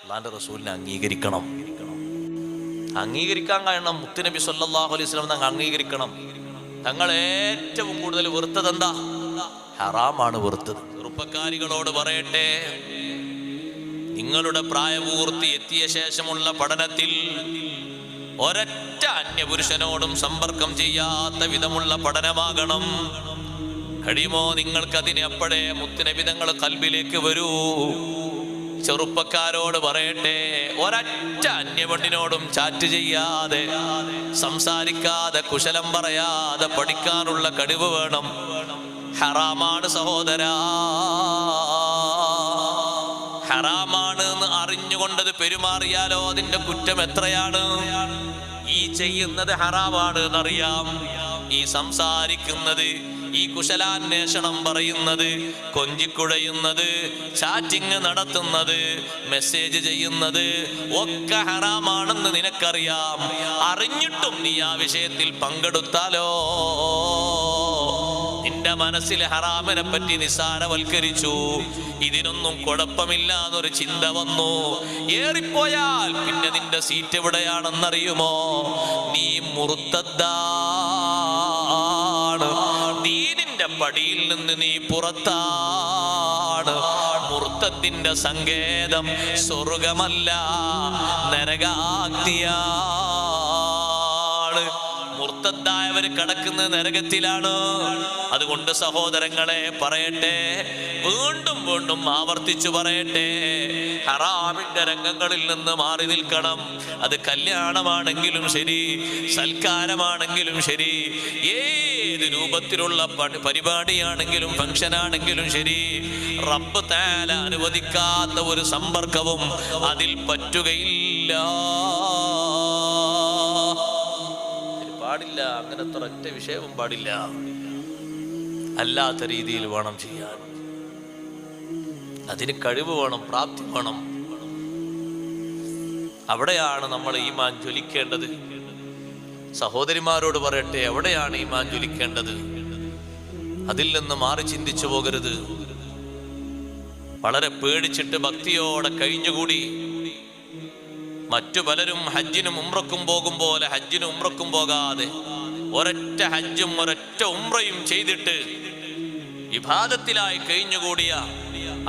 അള്ളാന്റെ റസൂലിനെ അംഗീകരിക്കണം. അംഗീകരിക്കാൻ കാരണം മുത്തുനബി സല്ലല്ലാഹു അലൈഹി വസല്ലം തങ്ങൾ അംഗീകരിക്കണം. തങ്ങൾ ഏറ്റവും കൂടുതൽ വെറുത്തത് എന്താ? ഹറാമാണ് വെറുത്തത്. ചെറുപ്പക്കാരികളോട് പറയട്ടെ, നിങ്ങളുടെ പ്രായപൂർത്തി എത്തിയ ശേഷമുള്ള പഠനത്തിൽ ഒരൊറ്റ അന്യപുരുഷനോടും സമ്പർക്കം ചെയ്യാത്ത വിധമുള്ള പഠനമാകണം. കഴിയുമോ നിങ്ങൾക്കതിന്? അപ്പോഴേ മുത്തുനബി തങ്ങൾ ഖൽബിലേക്ക് വരൂ. ചെറുപ്പക്കാരോട് പറയട്ടെ, ഒരൊറ്റ അന്യപെണ്ണിനോടും ചാറ്റ് ചെയ്യാതെ, സംസാരിക്കാതെ, കുശലം പറയാതെ പഠിക്കാനുള്ള കഴിവ് വേണം. ഹറാമാണ് സഹോദരാ, ഹറാമാണ് എന്ന് അറിഞ്ഞുകൊണ്ടത് പെരുമാറിയാലോ അതിന്റെ കുറ്റം എത്രയാണ്? ഈ ചെയ്യുന്നത് ഹറാമാണ് എന്നറിയാം, ഈ സംസാരിക്കുന്നത്, ഈ കുശലാന്വേഷണം പറയുന്നത്, കൊഞ്ചിക്കുഴയുന്നത്, ചാറ്റിങ് നടത്തുന്നത്, മെസ്സേജ് ചെയ്യുന്നത് ഒക്കെ ഹറാമാണെന്ന് നിനക്കറിയാം. അറിഞ്ഞിട്ടും നീ ആ വിഷയത്തിൽ പങ്കെടുത്താലോ നിന്റെ മനസ്സിൽ ഹറാമിനെ പറ്റി നിസ്സാരവൽക്കരിച്ചു. ഇതിനൊന്നും കുഴപ്പമില്ല എന്നൊരു ചിന്ത വന്നു. ഏറിപ്പോയാൽ പിന്നെ നിന്റെ സീറ്റ് എവിടെയാണെന്നറിയുമോ? നീ മുർത്തദ്ദാണ്. ദീനിന്റെ പടിയിൽ നിന്ന് നീ പുറത്താണ്. മുർത്തദ്ദിന്റെ സങ്കേതം സ്വർഗമല്ല, നരകാഗ്നിയാണ്. മുർത്തദ്ദായവർ കിടക്കുന്ന നരകത്തിലാണ്. അതുകൊണ്ട് സഹോദരങ്ങളെ പറയട്ടെ, വീണ്ടും വീണ്ടും ആവർത്തിച്ചു പറയട്ടെ, ഹറാമിന്റെ രംഗങ്ങളിൽ നിന്ന് മാറി നിൽക്കണം. അത് കല്യാണമാണെങ്കിലും ശരി, സൽക്കാരമാണെങ്കിലും ശരി, ഏത് രൂപത്തിലുള്ള പരിപാടിയാണെങ്കിലും ഫംഗ്ഷനാണെങ്കിലും ശരി, റബ്ബ് തആല അനുവദിക്കാത്ത ഒരു സമ്പർക്കവും അതിൽ പറ്റുകയില്ല. പാടില്ല, അങ്ങനത്തെ ഒരൊറ്റ വിഷയവും പാടില്ല. അല്ലാത്ത രീതിയിൽ വേണം ചെയ്യാൻ. അതിന് കഴിവ് വേണം, പ്രാപ്തി വേണം. അവിടെയാണ് നമ്മൾ ഈമാൻ ജ്വലിക്കേണ്ടത്. സഹോദരിമാരോട് പറയട്ടെ, എവിടെയാണ് ഈമാൻ ജ്വലിക്കേണ്ടത്? അതിൽ നിന്ന് മാറി ചിന്തിച്ചു പോകരുത്. വളരെ പേടിച്ചിട്ട് ഭക്തിയോടെ കഴിഞ്ഞുകൂടി മറ്റു പലരും ഹജ്ജിനും ഉംറക്കും പോകും പോലെ ഹജ്ജിനും ഉംറക്കും പോകാതെ ഒരൊറ്റ ഹജ്ജും ഒരൊറ്റ ഉംറയും ചെയ്തിട്ട് ഇബാദത്തിലായി കഴിഞ്ഞുകൂടിയ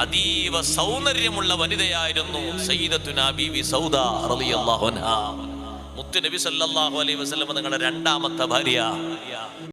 അതീവ സൗന്ദര്യമുള്ള വനിതയായിരുന്നു സയ്യിദത്തുനാ ബീവി സൗദ റളിയല്ലാഹു അൻഹാ. മുത്തുനബി സല്ലല്ലാഹു അലൈഹി വസല്ലം തങ്ങളുടെ രണ്ടാമത്തെ ഭാര്യ.